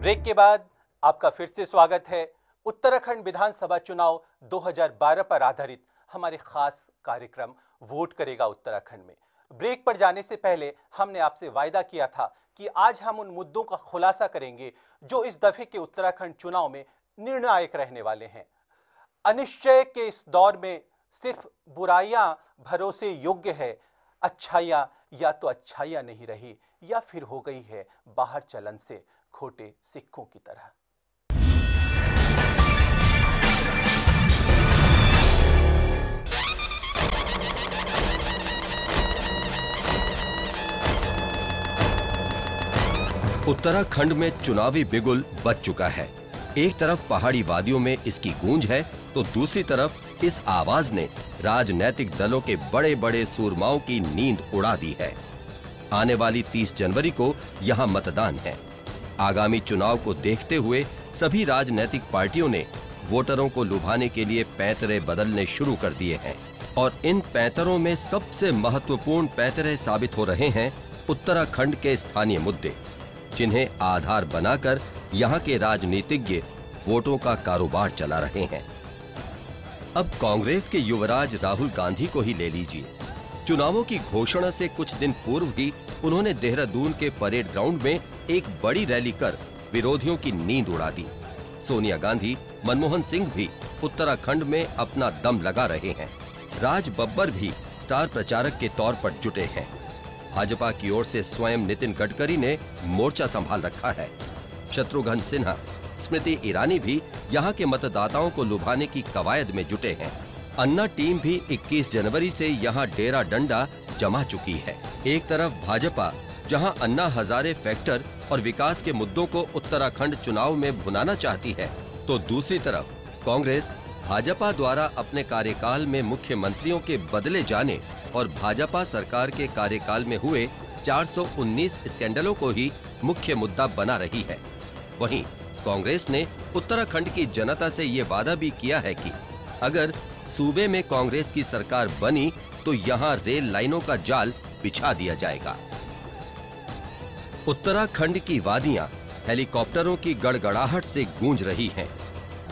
Break के बाद आपका फिर से स्वागत है। उत्तराखंड विधानसभा चुनाव 2012 पर आधारित हमारे खास कार्यक्रम वोट करेगा उत्तराखंड में। ब्रेक पर जाने से पहले हमने आपसे वायदा किया था कि आज हम उन मुद्दों का खुलासा करेंगे जो इस दफे के उत्तराखंड चुनाव में निर्णायक रहने वाले हैं। अनिश्चय के इस दौर में सिर्फ बुराइयां भरोसे योग्य है, अच्छाइयां या तो अच्छाइयां नहीं रही या फिर हो गई है बाहर चलन से खोटे सिक्कों की तरह। उत्तराखंड में चुनावी बिगुल बज चुका है। एक तरफ पहाड़ी वादियों में इसकी गूंज है तो दूसरी तरफ इस आवाज ने राजनैतिक दलों के बड़े बड़े सूरमाओं की नींद उड़ा दी है। आने वाली 30 जनवरी को यहां मतदान है। आगामी चुनाव को देखते हुए सभी राजनीतिक पार्टियों ने वोटरों को लुभाने के लिए पैंतरे बदलने शुरू कर दिए हैं और इन पैंतरों में सबसे महत्वपूर्ण पैंतरे साबित हो रहे हैं उत्तराखंड के स्थानीय मुद्दे, जिन्हें आधार बनाकर यहाँ के राजनीतिज्ञ वोटों का कारोबार चला रहे हैं। अब कांग्रेस के युवराज राहुल गांधी को ही ले लीजिए। चुनावों की घोषणा से कुछ दिन पूर्व ही उन्होंने देहरादून के परेड ग्राउंड में एक बड़ी रैली कर विरोधियों की नींद उड़ा दी। सोनिया गांधी, मनमोहन सिंह भी उत्तराखंड में अपना दम लगा रहे हैं। राज बब्बर भी स्टार प्रचारक के तौर पर जुटे हैं। भाजपा की ओर से स्वयं नितिन गडकरी ने मोर्चा संभाल रखा है। शत्रुघ्न सिन्हा, स्मृति ईरानी भी यहाँ के मतदाताओं को लुभाने की कवायद में जुटे हैं। अन्ना टीम भी 21 जनवरी से यहाँ डेरा डंडा जमा चुकी है। एक तरफ भाजपा जहाँ अन्ना हजारे फैक्टर और विकास के मुद्दों को उत्तराखंड चुनाव में भुनाना चाहती है, तो दूसरी तरफ कांग्रेस भाजपा द्वारा अपने कार्यकाल में मुख्यमंत्रियों के बदले जाने और भाजपा सरकार के कार्यकाल में हुए 419 स्कैंडलों को ही मुख्य मुद्दा बना रही है। वहीं कांग्रेस ने उत्तराखंड की जनता से ये वादा भी किया है कि अगर सूबे में कांग्रेस की सरकार बनी तो यहाँ रेल लाइनों का जाल बिछा दिया जाएगा। उत्तराखंड की वादियां हेलीकॉप्टरों की गड़गड़ाहट से गूंज रही हैं।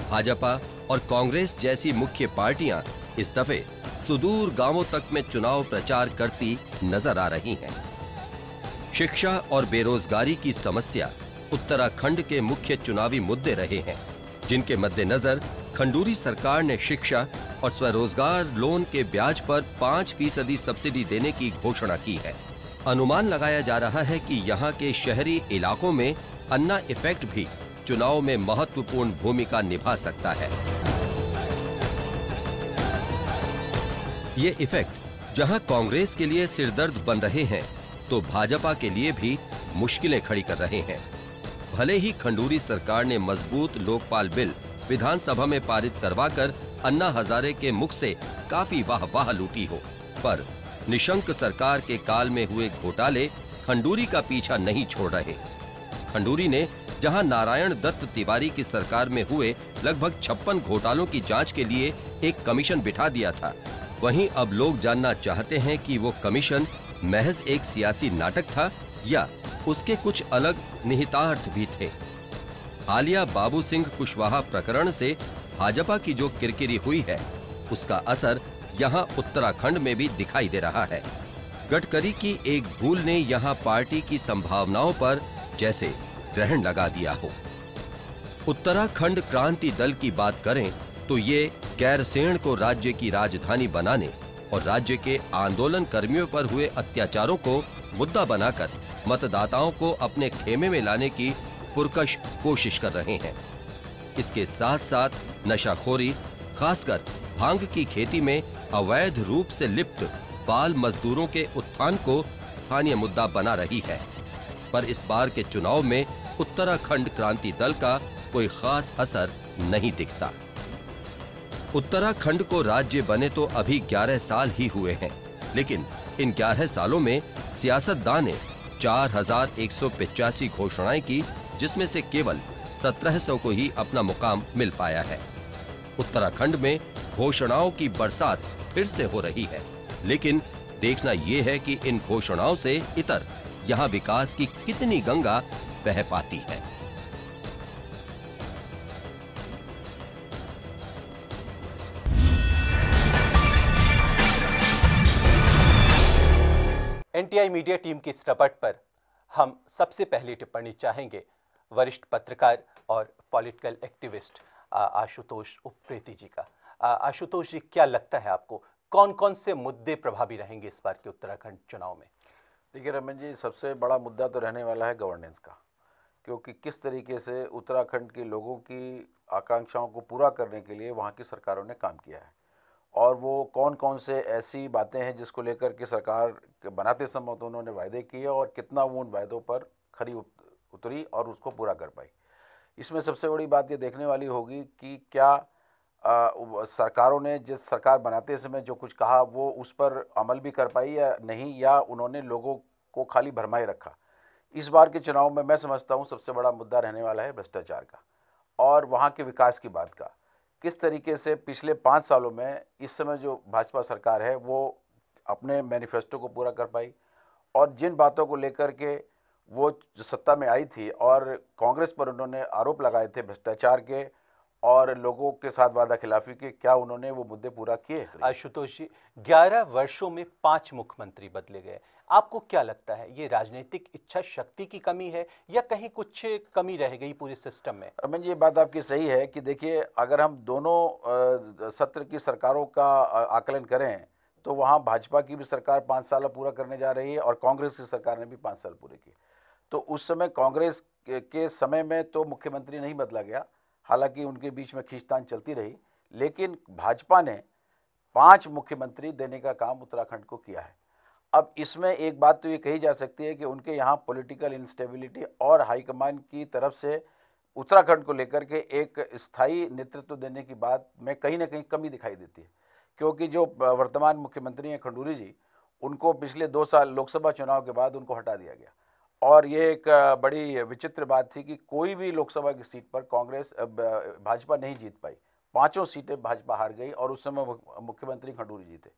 भाजपा और कांग्रेस जैसी मुख्य पार्टियां इस दफे सुदूर गांवों तक में चुनाव प्रचार करती नजर आ रही हैं। शिक्षा और बेरोजगारी की समस्या उत्तराखंड के मुख्य चुनावी मुद्दे रहे हैं, जिनके मद्देनजर खंडूरी सरकार ने शिक्षा और स्वरोजगार लोन के ब्याज पर 5% सब्सिडी देने की घोषणा की है। अनुमान लगाया जा रहा है कि यहाँ के शहरी इलाकों में अन्ना इफेक्ट भी चुनाव में महत्वपूर्ण भूमिका निभा सकता है। ये इफेक्ट जहां कांग्रेस के लिए सिरदर्द बन रहे हैं, तो भाजपा के लिए भी मुश्किलें खड़ी कर रहे हैं। भले ही खंडूरी सरकार ने मजबूत लोकपाल बिल विधानसभा में पारित करवाकर अन्ना हजारे के मुख से काफी वाह-वाह लूटी हो, पर निशंक सरकार के काल में हुए घोटाले खंडूरी का पीछा नहीं छोड़ रहे। खंडूरी ने जहां नारायण दत्त तिवारी की सरकार में हुए लगभग 56 घोटालों की जांच के लिए एक कमीशन बिठा दिया था, वहीं अब लोग जानना चाहते हैं कि वो कमीशन महज एक सियासी नाटक था या उसके कुछ अलग निहितार्थ भी थे। हालिया बाबू सिंह कुशवाहा प्रकरण से भाजपा की जो किरकिरी हुई है, उसका असर यहाँ उत्तराखंड में भी दिखाई दे रहा है। गडकरी की एक भूल ने यहाँ पार्टी की संभावनाओं पर जैसे ग्रहण लगा दिया हो। उत्तराखंड क्रांति दल की बात करें तो ये गैरसैंण को राज्य की राजधानी बनाने और राज्य के आंदोलन कर्मियों पर हुए अत्याचारों को मुद्दा बनाकर मतदाताओं को अपने खेमे में लाने की पुरकश कोशिश कर रहे हैं। इसके साथ साथ नशाखोरी, खासकर भांग की खेती में अवैध रूप से लिप्त बाल मजदूरों के उत्थान को स्थानीय मुद्दा बना रही है। पर इस बार के चुनाव में उत्तराखंड क्रांति दल का कोई खास असर नहीं दिखता। उत्तराखंड को राज्य बने तो अभी 11 साल ही हुए हैं, लेकिन इन 11 सालों में सियासतदान ने 4185 घोषणाएं की, जिसमें से केवल 1700 को ही अपना मुकाम मिल पाया है। उत्तराखंड में घोषणाओं की बरसात फिर से हो रही है, लेकिन देखना यह है कि इन घोषणाओं से इतर यहाँ विकास की कितनी गंगा बह पाती है। एनटीआई मीडिया टीम की इस रपट पर हम सबसे पहली टिप्पणी चाहेंगे वरिष्ठ पत्रकार और पॉलिटिकल एक्टिविस्ट आशुतोष उप्रेती जी का। आशुतोष जी, क्या लगता है आपको कौन कौन से मुद्दे प्रभावी रहेंगे इस बार के उत्तराखंड चुनाव में? देखिए रमन जी, सबसे बड़ा मुद्दा तो रहने वाला है गवर्नेंस का, क्योंकि किस तरीके से उत्तराखंड के लोगों की आकांक्षाओं को पूरा करने के लिए वहाँ की सरकारों ने काम किया है, और वो कौन कौन से ऐसी बातें हैं जिसको लेकर के सरकार बनाते समय तो उन्होंने वायदे किए और कितना वो उन वायदों पर खरी उतरी और उसको पूरा कर पाई। इसमें सबसे बड़ी बात ये देखने वाली होगी कि क्या सरकारों ने जिस सरकार बनाते समय जो कुछ कहा वो उस पर अमल भी कर पाई या नहीं, या उन्होंने लोगों को खाली भरमाए रखा। इस बार के चुनाव में मैं समझता हूँ सबसे बड़ा मुद्दा रहने वाला है भ्रष्टाचार का और वहाँ के विकास की बात का। किस तरीके से पिछले 5 सालों में इस समय जो भाजपा सरकार है वो अपने मैनिफेस्टो को पूरा कर पाई, और जिन बातों को लेकर के वो जो सत्ता में आई थी और कांग्रेस पर उन्होंने आरोप लगाए थे भ्रष्टाचार के और लोगों के साथ वादा खिलाफी के, क्या उन्होंने वो मुद्दे पूरा किए? आशुतोष जी, 11 वर्षों में 5 मुख्यमंत्री बदले गए। आपको क्या लगता है, ये राजनीतिक इच्छा शक्ति की कमी है या कहीं कुछ कमी रह गई पूरे सिस्टम में? अमन जी, ये बात आपकी सही है कि देखिए, अगर हम दोनों सत्र की सरकारों का आकलन करें तो वहाँ भाजपा की भी सरकार 5 साल पूरा करने जा रही है और कांग्रेस की सरकार ने भी 5 साल पूरे किए। तो उस समय कांग्रेस के समय में तो मुख्यमंत्री नहीं बदला गया, हालांकि उनके बीच में खींचतान चलती रही, लेकिन भाजपा ने 5 मुख्यमंत्री देने का काम उत्तराखंड को किया है। अब इसमें एक बात तो ये कही जा सकती है कि उनके यहाँ पॉलिटिकल इंस्टेबिलिटी और हाईकमान की तरफ से उत्तराखंड को लेकर के एक स्थायी नेतृत्व देने की बात में कहीं ना कहीं कमी दिखाई देती है, क्योंकि जो वर्तमान मुख्यमंत्री हैं खंडूरी जी, उनको पिछले 2 साल लोकसभा चुनाव के बाद उनको हटा दिया गया, और ये एक बड़ी विचित्र बात थी कि कोई भी लोकसभा की सीट पर कांग्रेस भाजपा नहीं जीत पाई। 5 सीटें भाजपा हार गई और उस समय मुख्यमंत्री खंडूरी जी थे।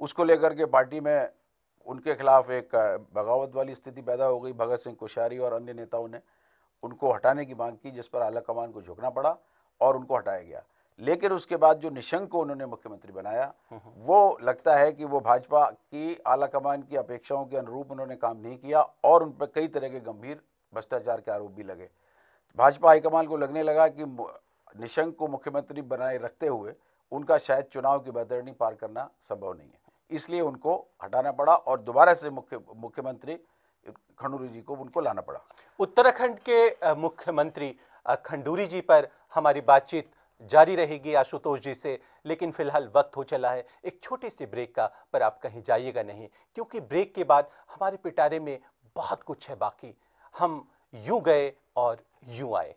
उसको लेकर के पार्टी में उनके खिलाफ एक बगावत वाली स्थिति पैदा हो गई। भगत सिंह कोश्यारी और अन्य नेताओं ने उनको हटाने की मांग की, जिस पर आला कमान को झुकना पड़ा और उनको हटाया गया। लेकिन उसके बाद जो निशंक को उन्होंने मुख्यमंत्री बनाया, वो लगता है कि वो भाजपा की आला कमान की अपेक्षाओं के अनुरूप उन्होंने काम नहीं किया और उन पर कई तरह के गंभीर भ्रष्टाचार के आरोप भी लगे। भाजपा हाईकमान को लगने लगा कि निशंक को मुख्यमंत्री बनाए रखते हुए उनका शायद चुनाव की बैतरणी पार करना संभव नहीं है, इसलिए उनको हटाना पड़ा और दोबारा से मुख्यमंत्री खंडूरी जी को उनको लाना पड़ा। उत्तराखंड के मुख्यमंत्री खंडूरी जी पर हमारी बातचीत जारी रहेगी आशुतोष जी से, लेकिन फिलहाल वक्त हो चला है एक छोटी सी ब्रेक का, पर आप कहीं जाइएगा नहीं, क्योंकि ब्रेक के बाद हमारे पिटारे में बहुत कुछ है बाकी। हम यूं गए और यूं आए।